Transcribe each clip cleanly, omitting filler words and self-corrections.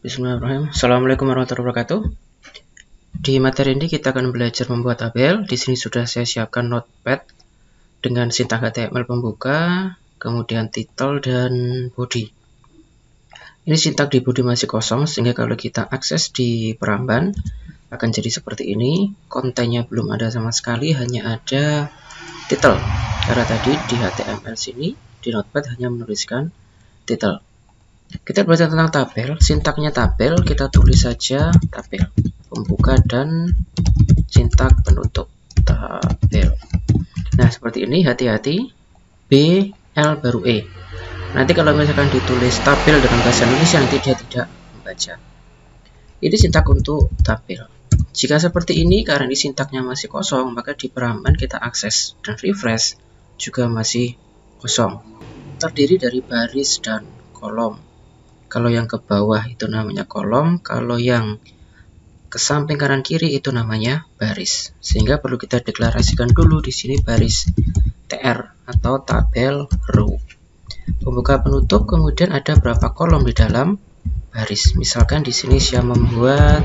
Bismillahirrahmanirrahim. Assalamualaikum warahmatullahi wabarakatuh. Di materi ini kita akan belajar membuat tabel. Di sini sudah saya siapkan notepad dengan sintaks HTML pembuka, kemudian title dan body. Ini sintaks di body masih kosong, sehingga kalau kita akses di peramban akan jadi seperti ini. Kontennya belum ada sama sekali, hanya ada title. Karena tadi di HTML sini di notepad hanya menuliskan title. Kita belajar tentang tabel. Sintaknya tabel, kita tulis saja tabel pembuka dan sintaks penutup tabel. Nah, seperti ini, hati-hati, B, L baru E. Nanti kalau misalkan ditulis tabel dengan bahasa Indonesia, nanti dia tidak membaca. Ini sintaks untuk tabel. Jika seperti ini, karena ini sintaksnya masih kosong, maka di peramban kita akses dan refresh juga masih kosong. Terdiri dari baris dan kolom. Kalau yang ke bawah itu namanya kolom, kalau yang ke samping kanan kiri itu namanya baris. Sehingga perlu kita deklarasikan dulu di sini baris TR atau tabel row. Pembuka penutup, kemudian ada berapa kolom di dalam baris. Misalkan di sini saya membuat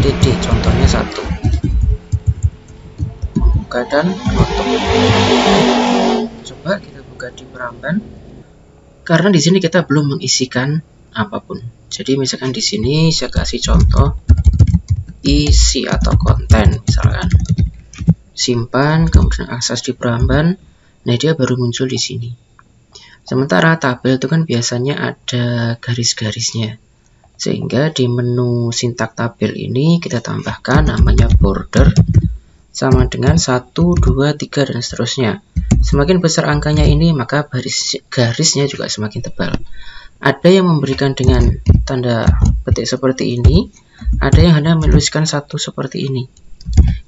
DD, contohnya 1. Pembuka dan penutup. Coba kita buka di peramban. Karena di sini kita belum mengisikan apapun. Jadi misalkan di sini saya kasih contoh isi atau konten, misalkan simpan, kemudian akses di peramban. Nah, dia baru muncul di sini. Sementara tabel itu kan biasanya ada garis-garisnya. Sehingga di menu sintaks tabel ini kita tambahkan namanya border sama dengan 1, 2, 3 dan seterusnya. Semakin besar angkanya ini, maka garisnya juga semakin tebal. Ada yang memberikan dengan tanda petik seperti ini, ada yang hanya menuliskan 1 seperti ini.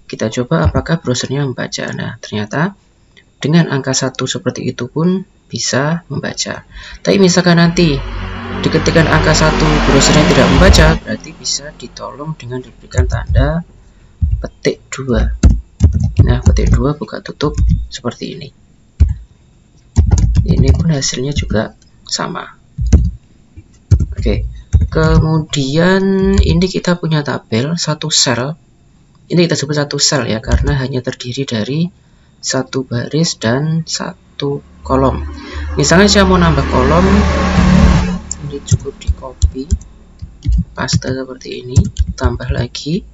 Kita coba apakah browsernya membaca. Nah, ternyata dengan angka 1 seperti itu pun bisa membaca. Tapi misalkan nanti diketikkan angka 1 browsernya tidak membaca, berarti bisa ditolong dengan diberikan tanda petik 2. Nah, petik 2 buka tutup seperti ini. Ini pun hasilnya juga sama. Oke, kemudian ini kita punya tabel satu sel. Ini kita sebut satu sel ya, karena hanya terdiri dari 1 baris dan 1 kolom. Misalnya saya mau nambah kolom, ini cukup di copy, paste seperti ini, tambah lagi,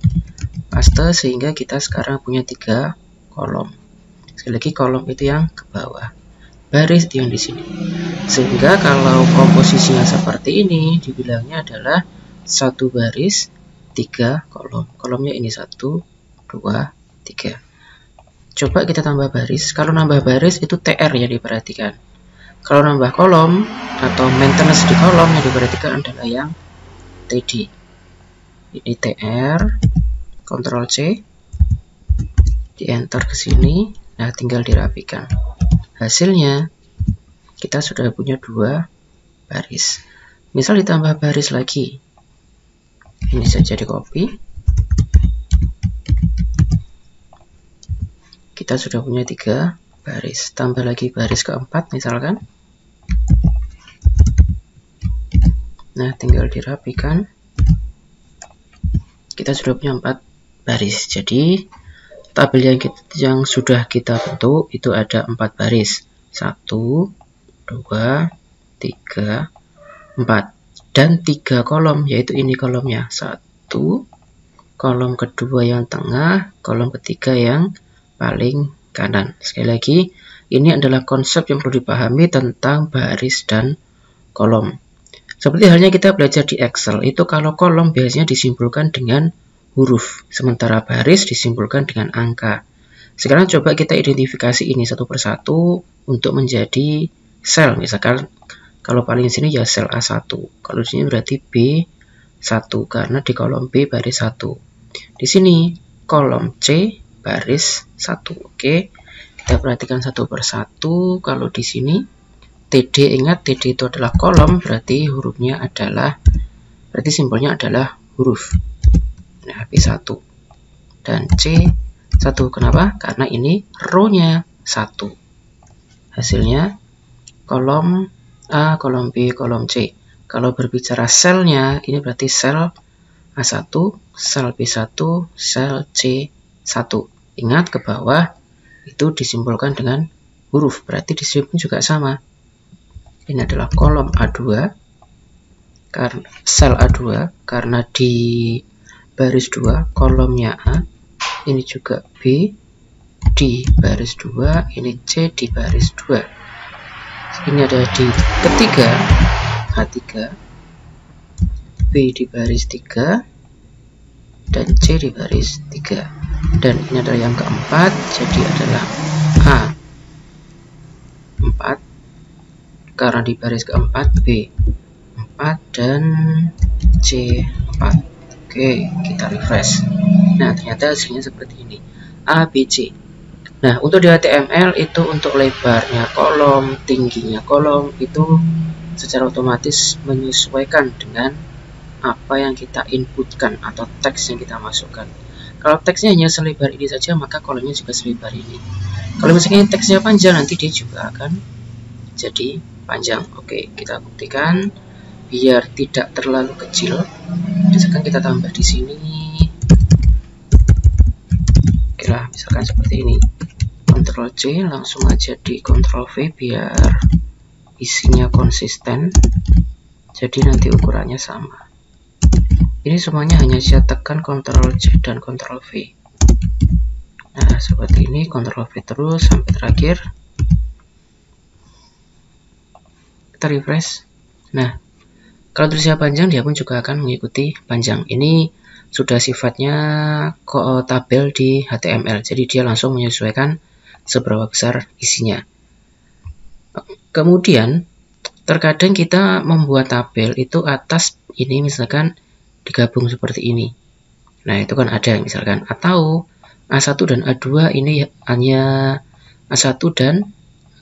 paste, sehingga kita sekarang punya 3 kolom. Sekali lagi kolom itu yang ke bawah, baris itu yang di sini. Sehingga kalau komposisinya seperti ini, dibilangnya adalah 1 baris 3 kolom. Kolomnya ini 1, 2, 3. Coba kita tambah baris. Kalau nambah baris itu TR ya diperhatikan. Kalau nambah kolom atau maintenance di kolom yang diperhatikan adalah yang TD. Ini TR, Ctrl C, di enter ke sini. Nah, tinggal dirapikan. Hasilnya kita sudah punya 2 baris. Misal ditambah baris lagi, ini saja di copy, kita sudah punya 3 baris. Tambah lagi baris keempat misalkan. Nah, tinggal dirapikan, kita sudah punya 4 baris. Jadi tabel yang sudah kita bentuk itu ada 4 baris, 1, 2, 3, 4, dan 3 kolom, yaitu ini kolomnya, 1, kolom kedua yang tengah, kolom ketiga yang paling kanan. Sekali lagi, ini adalah konsep yang perlu dipahami tentang baris dan kolom. Seperti halnya kita belajar di Excel, itu kalau kolom biasanya disimbolkan dengan huruf, sementara baris disimbolkan dengan angka. Sekarang coba kita identifikasi ini satu persatu untuk menjadi sel. Misalkan kalau paling sini ya sel A1, kalau di sini berarti B1 karena di kolom B baris 1. Di sini kolom C baris 1. Oke, kita perhatikan satu persatu. Kalau di sini TD, ingat TD itu adalah kolom, berarti hurufnya adalah, berarti simbolnya adalah huruf. Nah, B1 dan C1. Kenapa? Karena ini row-nya 1. Hasilnya kolom A, kolom B, kolom C. Kalau berbicara selnya, ini berarti sel A1, sel B1, sel C1. Ingat ke bawah itu disimbolkan dengan huruf, berarti di sini pun juga sama. Ini adalah kolom A2, karena sel A2, karena di baris 2 kolomnya A, ini juga B di baris 2, ini C di baris 2. Ini ada di ketiga A3, B di baris 3, dan C di baris 3. Dan ini adalah yang keempat, jadi adalah A4, karena di baris keempat B4 dan C4. Oke, kita refresh. Nah, ternyata hasilnya seperti ini, A, B, C. Nah, untuk di HTML itu untuk lebarnya kolom, tingginya kolom, itu secara otomatis menyesuaikan dengan apa yang kita inputkan atau teks yang kita masukkan. Kalau teksnya hanya selebar ini saja, maka kolomnya juga selebar ini. Kalau misalnya teksnya panjang, nanti dia juga akan jadi panjang. Oke, kita buktikan biar tidak terlalu kecil. Misalkan kita tambah di sini. Oke lah, misalkan seperti ini. Ctrl C, langsung aja di Ctrl V biar isinya konsisten. Jadi nanti ukurannya sama. Ini semuanya hanya saya tekan Ctrl C dan Ctrl V. Nah, seperti ini, Ctrl V terus sampai terakhir. Kita refresh. Nah, kalau tulisnya panjang, dia pun juga akan mengikuti panjang. Ini sudah sifatnya tabel di HTML, jadi dia langsung menyesuaikan seberapa besar isinya. Kemudian, terkadang kita membuat tabel itu atas ini misalkan digabung seperti ini. Nah, itu kan ada misalkan, atau A1 dan A2 ini hanya A1 dan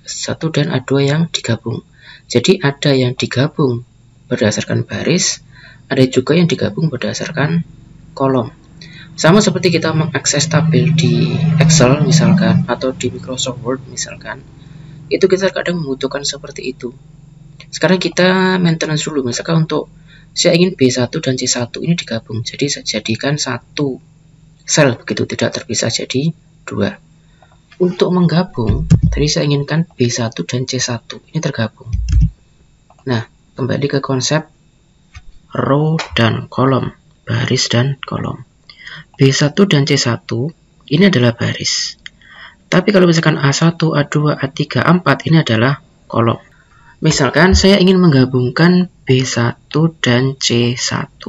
A2 yang digabung. Jadi ada yang digabung berdasarkan baris, ada juga yang digabung berdasarkan kolom. Sama seperti kita mengakses tabel di Excel misalkan, atau di Microsoft Word misalkan, itu kita kadang membutuhkan seperti itu. Sekarang kita maintenance dulu, misalkan untuk saya ingin B1 dan C1 ini digabung, jadi saya jadikan satu sel begitu, tidak terpisah jadi 2. Untuk menggabung, tadi saya inginkan B1 dan C1 ini tergabung. Nah, kembali ke konsep row dan kolom, baris dan kolom. B1 dan C1 ini adalah baris. Tapi kalau misalkan A1, A2, A3, A4 ini adalah kolom. Misalkan saya ingin menggabungkan B1 dan C1.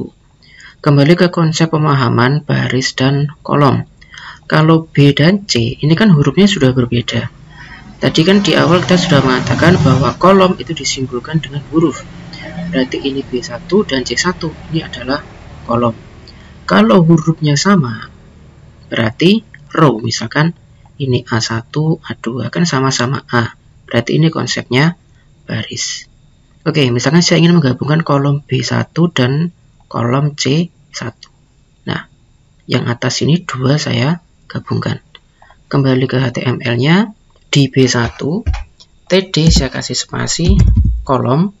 Kembali ke konsep pemahaman baris dan kolom. Kalau B dan C ini kan hurufnya sudah berbeda. Tadi kan di awal kita sudah mengatakan bahwa kolom itu disimbolkan dengan huruf. Berarti ini B1 dan C1 ini adalah kolom. Kalau hurufnya sama, berarti row. Misalkan ini A1, A2 kan sama-sama A. Berarti ini konsepnya baris. Oke, misalkan saya ingin menggabungkan kolom B1 dan kolom C1. Nah, yang atas ini 2 saya gabungkan. Kembali ke HTML-nya, di B1, TD saya kasih spasi, kolom,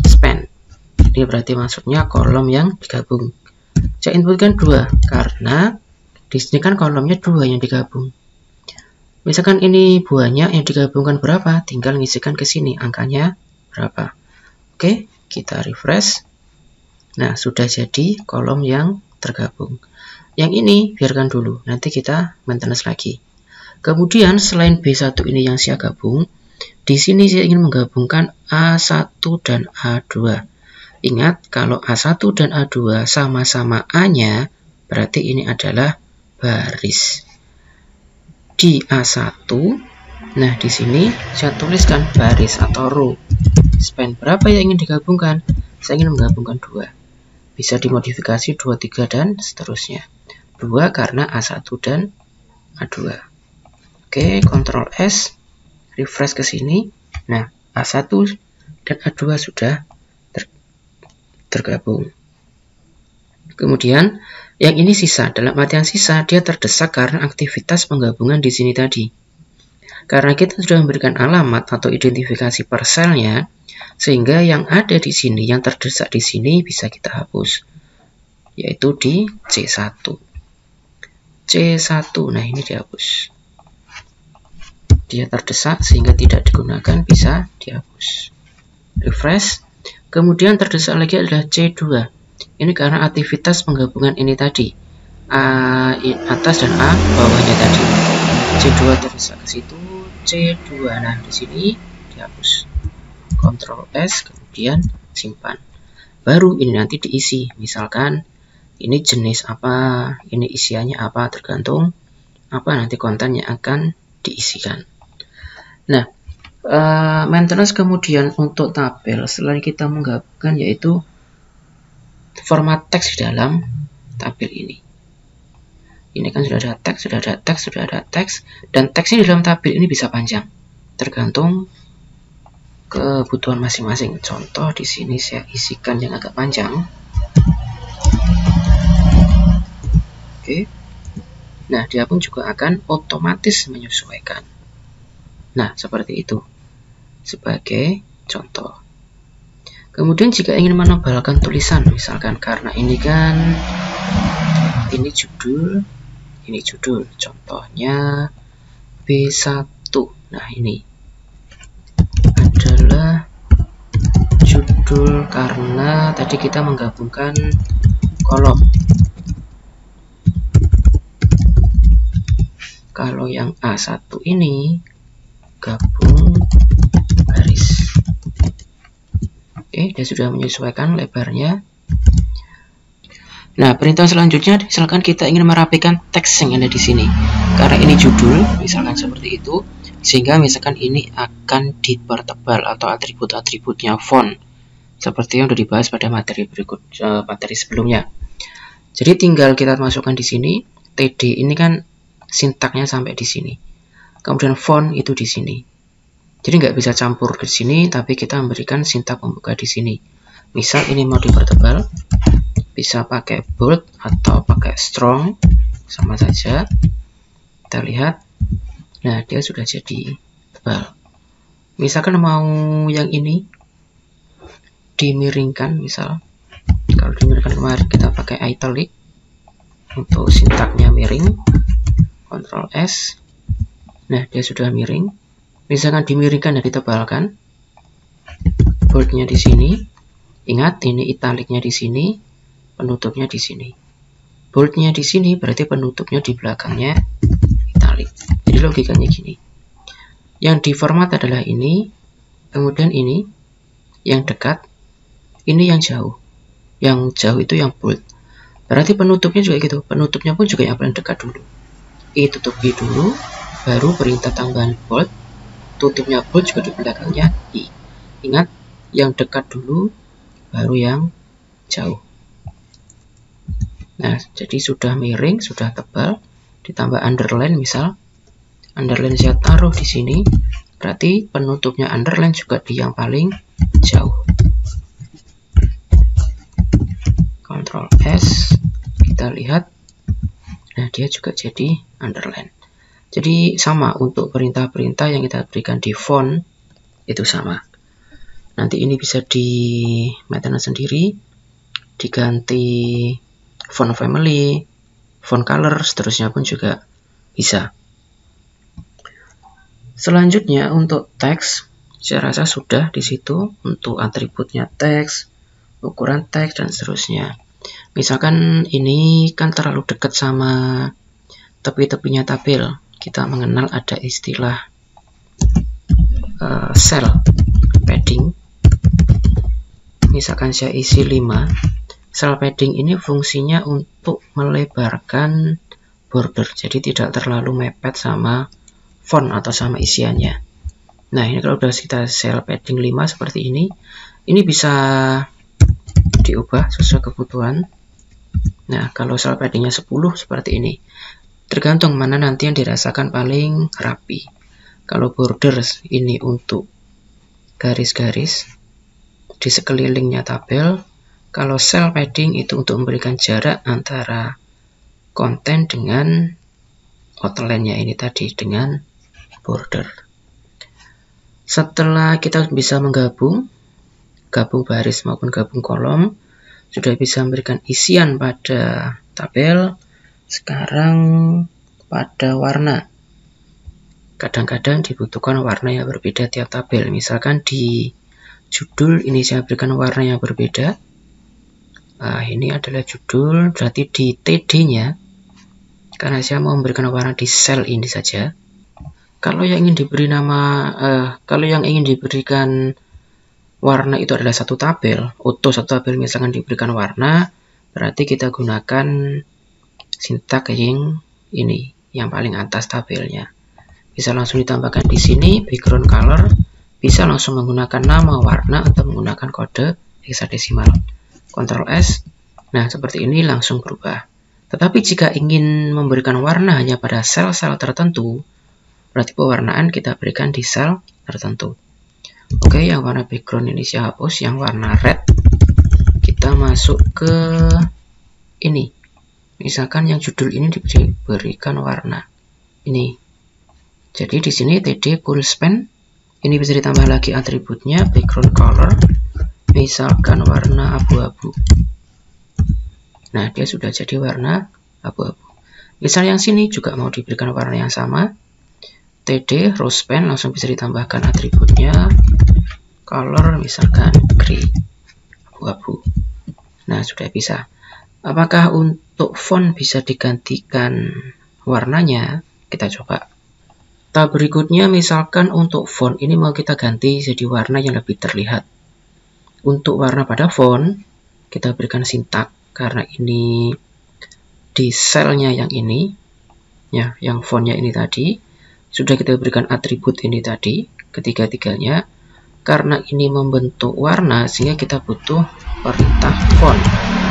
span. Ini berarti maksudnya kolom yang digabung. Saya inputkan 2, karena di sini kan kolomnya 2 yang digabung. Misalkan ini buahnya yang digabungkan berapa, tinggal ngisikan ke sini angkanya berapa. Oke, kita refresh. Nah, sudah jadi kolom yang tergabung. Yang ini biarkan dulu, nanti kita maintenance lagi. Kemudian selain B1 ini yang saya gabung, di sini saya ingin menggabungkan A1 dan A2. Ingat, kalau A1 dan A2 sama-sama A-nya, berarti ini adalah baris. Di A1, nah di sini saya tuliskan baris atau row. Span berapa yang ingin digabungkan? Saya ingin menggabungkan 2. Bisa dimodifikasi 2, 3 dan seterusnya. 2 karena A1 dan A2. Oke, Ctrl S, refresh ke sini. Nah, A1 dan A2 sudah tergabung. Kemudian yang ini sisa, dalam artian sisa dia terdesak karena aktivitas penggabungan di sini tadi. Karena kita sudah memberikan alamat atau identifikasi per selnya, Sehingga yang ada di sini, yang terdesak di sini bisa kita hapus, yaitu di C1. C1, nah ini dihapus. Dia terdesak sehingga tidak digunakan, bisa dihapus. Refresh. Kemudian terdesak lagi adalah C2. Ini karena aktivitas penggabungan ini tadi, A atas dan A bawahnya tadi. C2 terdesak ke situ, C2. Nah, di sini dihapus. Ctrl S, kemudian simpan. Baru ini nanti diisi. Misalkan ini jenis apa, ini isiannya apa, tergantung apa nanti konten yang akan diisikan. Nah, maintenance kemudian untuk tabel selain kita menggabungkan yaitu format teks di dalam tabel ini. Ini kan sudah ada teks, sudah ada teks, sudah ada teks, dan teksnya di dalam tabel ini bisa panjang, tergantung kebutuhan masing-masing. Contoh di sini saya isikan yang agak panjang. Oke. Nah, dia pun juga akan otomatis menyesuaikan. Nah, seperti itu. Sebagai contoh. Kemudian jika ingin menebalkan tulisan, misalkan karena ini kan ini judul, contohnya B1. Nah, ini adalah judul karena tadi kita menggabungkan kolom. Kalau yang A1 ini gabung garis. Oke, dia sudah menyesuaikan lebarnya. Nah, perintah selanjutnya, misalkan kita ingin merapikan teks yang ada di sini. Karena ini judul, misalkan seperti itu, sehingga misalkan ini akan dipertebal atau atribut-atributnya font, seperti yang sudah dibahas pada materi materi sebelumnya. Jadi tinggal kita masukkan di sini, TD ini kan sintaknya sampai di sini. Kemudian font itu di sini. Jadi nggak bisa campur di sini, tapi kita memberikan sintak pembuka di sini. Misal ini mau dipertebal, bisa pakai bold atau pakai strong, sama saja. Kita lihat, nah dia sudah jadi tebal. Misalkan mau yang ini dimiringkan, misal kalau dimiringkan kemarin kita pakai italic untuk sintaknya miring, Ctrl S. Nah, dia sudah miring. Misalkan dimiringkan dan ditebalkan, boldnya di sini. Ingat, ini italiknya di sini, penutupnya di sini. Boldnya di sini berarti penutupnya di belakangnya italik. Jadi logikanya gini. Yang diformat adalah ini, kemudian ini yang dekat, ini yang jauh. Yang jauh itu yang bold. Berarti penutupnya juga gitu. Penutupnya pun juga yang paling dekat dulu. I tutup I dulu, baru perintah tambahan bold. Tutupnya bold juga di belakangnya I. Ingat, yang dekat dulu, baru yang jauh. Nah, jadi sudah miring, sudah tebal, ditambah underline misal. Underline saya taruh di sini, berarti penutupnya underline juga di yang paling jauh. Ctrl S, kita lihat. Nah, dia juga jadi underline. Jadi sama untuk perintah-perintah yang kita berikan di font, itu sama. Nanti ini bisa di maintenance sendiri, diganti font family, font color, seterusnya pun juga bisa. Selanjutnya untuk teks, saya rasa sudah di situ untuk atributnya teks, ukuran teks dan seterusnya. Misalkan ini kan terlalu dekat sama tepi-tepinya tabel, kita mengenal ada istilah cell padding. Misalkan saya isi 5, cell padding ini fungsinya untuk melebarkan border, jadi tidak terlalu mepet sama font atau sama isiannya. Nah, ini kalau sudah kita cell padding 5 seperti ini bisa diubah sesuai kebutuhan. Nah, kalau cell paddingnya 10 seperti ini, tergantung mana nanti yang dirasakan paling rapi. Kalau borders ini untuk garis-garis di sekelilingnya tabel, kalau cell padding itu untuk memberikan jarak antara konten dengan outline-nya ini tadi, dengan border. Setelah kita bisa menggabung, gabung baris maupun gabung kolom, sudah bisa memberikan isian pada tabel. Sekarang pada warna. Kadang-kadang dibutuhkan warna yang berbeda tiap tabel. Misalkan di judul ini saya berikan warna yang berbeda. Nah, ini adalah judul, berarti di TD-nya, karena saya mau memberikan warna di sel ini saja. Kalau yang ingin diberikan warna itu adalah satu tabel, utuh satu tabel misalkan diberikan warna, berarti kita gunakan sintak yang ini, yang paling atas tabelnya. Bisa langsung ditambahkan di sini background color, bisa langsung menggunakan nama warna atau menggunakan kode hexadesimal. Ctrl S. Nah, seperti ini langsung berubah. Tetapi jika ingin memberikan warna hanya pada sel-sel tertentu, berarti pewarnaan kita berikan di sel tertentu. Oke, yang warna background ini saya hapus, yang warna red kita masuk ke ini. Misalkan yang judul ini diberikan warna ini. Jadi di sini TD full span, ini bisa ditambah lagi atributnya background color, misalkan warna abu-abu. Nah, dia sudah jadi warna abu-abu. Misal yang sini juga mau diberikan warna yang sama, TD row span, langsung bisa ditambahkan atributnya color, misalkan gray, abu-abu. Nah, sudah bisa. Apakah untuk font bisa digantikan warnanya? Kita coba. Tab berikutnya, misalkan untuk font ini mau kita ganti jadi warna yang lebih terlihat. Untuk warna pada font, kita berikan sintak, karena ini di selnya yang ini, ya, yang fontnya ini tadi, sudah kita berikan atribut ini tadi, ketiga-tiganya. Karena ini membentuk warna, sehingga kita butuh perintah font.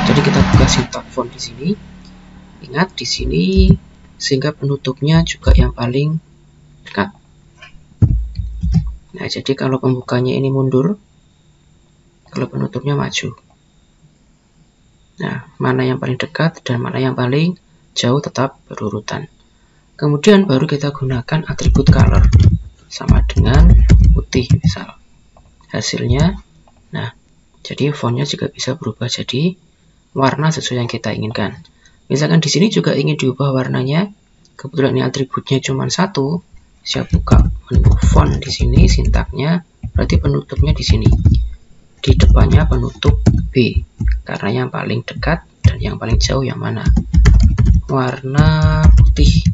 Jadi kita buka sintak font di sini. Ingat di sini, sehingga penutupnya juga yang paling dekat. Nah, jadi kalau pembukanya ini mundur, kalau penutupnya maju. Nah, mana yang paling dekat dan mana yang paling jauh tetap berurutan. Kemudian baru kita gunakan atribut color. Sama dengan putih misal. Hasilnya, nah, jadi fontnya juga bisa berubah jadi warna sesuai yang kita inginkan. Misalkan di sini juga ingin diubah warnanya. Kebetulan ini atributnya cuma satu. Saya buka menu font di sini, sintaknya, berarti penutupnya di sini. Di depannya penutup B, karena yang paling dekat dan yang paling jauh yang mana? Warna putih.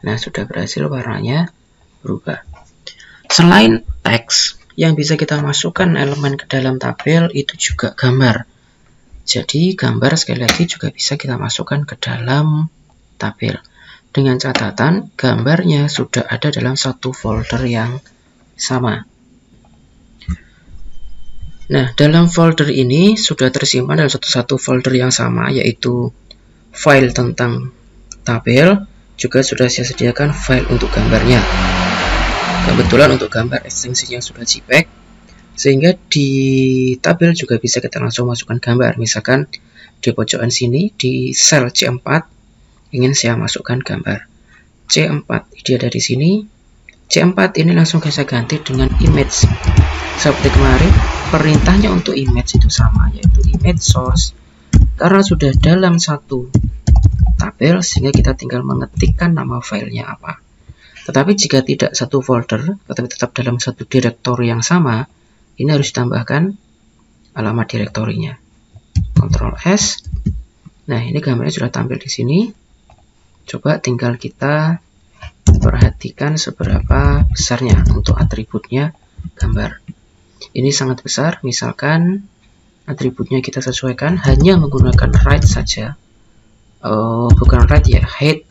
Nah, sudah berhasil warnanya berubah. Selain teks, yang bisa kita masukkan elemen ke dalam tabel itu juga gambar. Jadi gambar sekali lagi juga bisa kita masukkan ke dalam tabel. Dengan catatan gambarnya sudah ada dalam satu folder yang sama. Nah, dalam folder ini sudah tersimpan dalam satu folder yang sama, yaitu file tentang tabel, juga sudah saya sediakan file untuk gambarnya. Kebetulan untuk gambar ekstensinya sudah JPEG, sehingga di tabel juga bisa kita langsung masukkan gambar. Misalkan di pojokan sini, di sel C4, ingin saya masukkan gambar. C4, dia ada di sini. C4 ini langsung saya ganti dengan image. Seperti kemarin, perintahnya untuk image itu sama, yaitu image source. Karena sudah dalam satu tabel, sehingga kita tinggal mengetikkan nama filenya apa. Tetapi jika tidak satu folder, tetapi tetap dalam satu direktori yang sama, ini harus ditambahkan alamat direktorinya. Ctrl S. Nah, ini gambarnya sudah tampil di sini. Coba tinggal kita perhatikan seberapa besarnya untuk atributnya gambar. Ini sangat besar, misalkan atributnya kita sesuaikan hanya menggunakan right saja. Bukan right ya, height,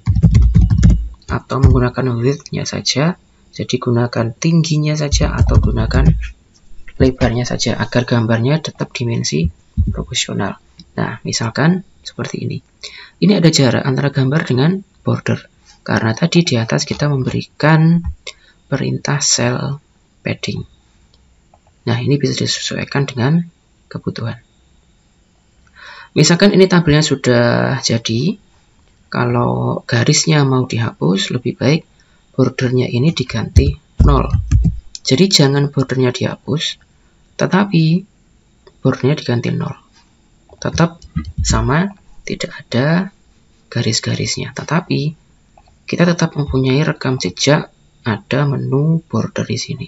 atau menggunakan width-nya saja. Jadi gunakan tingginya saja atau gunakan lebarnya saja agar gambarnya tetap dimensi proporsional. Nah, misalkan seperti ini. Ini ada jarak antara gambar dengan border. Karena tadi di atas kita memberikan perintah cell padding. Nah, ini bisa disesuaikan dengan kebutuhan. Misalkan ini tabelnya sudah jadi, kalau garisnya mau dihapus, lebih baik bordernya ini diganti 0. Jadi jangan bordernya dihapus, tetapi bordernya diganti 0. Tetap sama, tidak ada garis-garisnya. Tetapi kita tetap mempunyai rekam jejak, ada menu border di sini.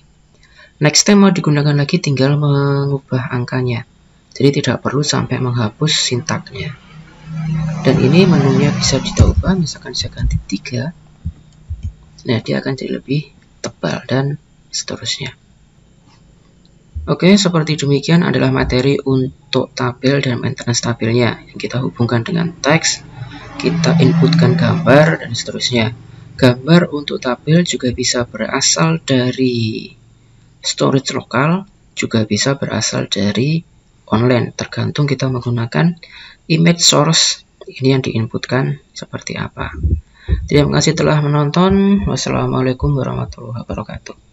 Next time mau digunakan lagi tinggal mengubah angkanya. Jadi tidak perlu sampai menghapus sintaknya. Dan ini menunya bisa kita ubah, misalkan saya ganti 3. Nah, dia akan jadi lebih tebal dan seterusnya. Oke, seperti demikian adalah materi untuk tabel dan maintenance tabelnya yang kita hubungkan dengan teks, kita inputkan gambar, dan seterusnya. Gambar untuk tabel juga bisa berasal dari storage lokal, juga bisa berasal dari online, tergantung kita menggunakan image source ini yang diinputkan seperti apa. Terima kasih telah menonton. Wassalamualaikum warahmatullahi wabarakatuh.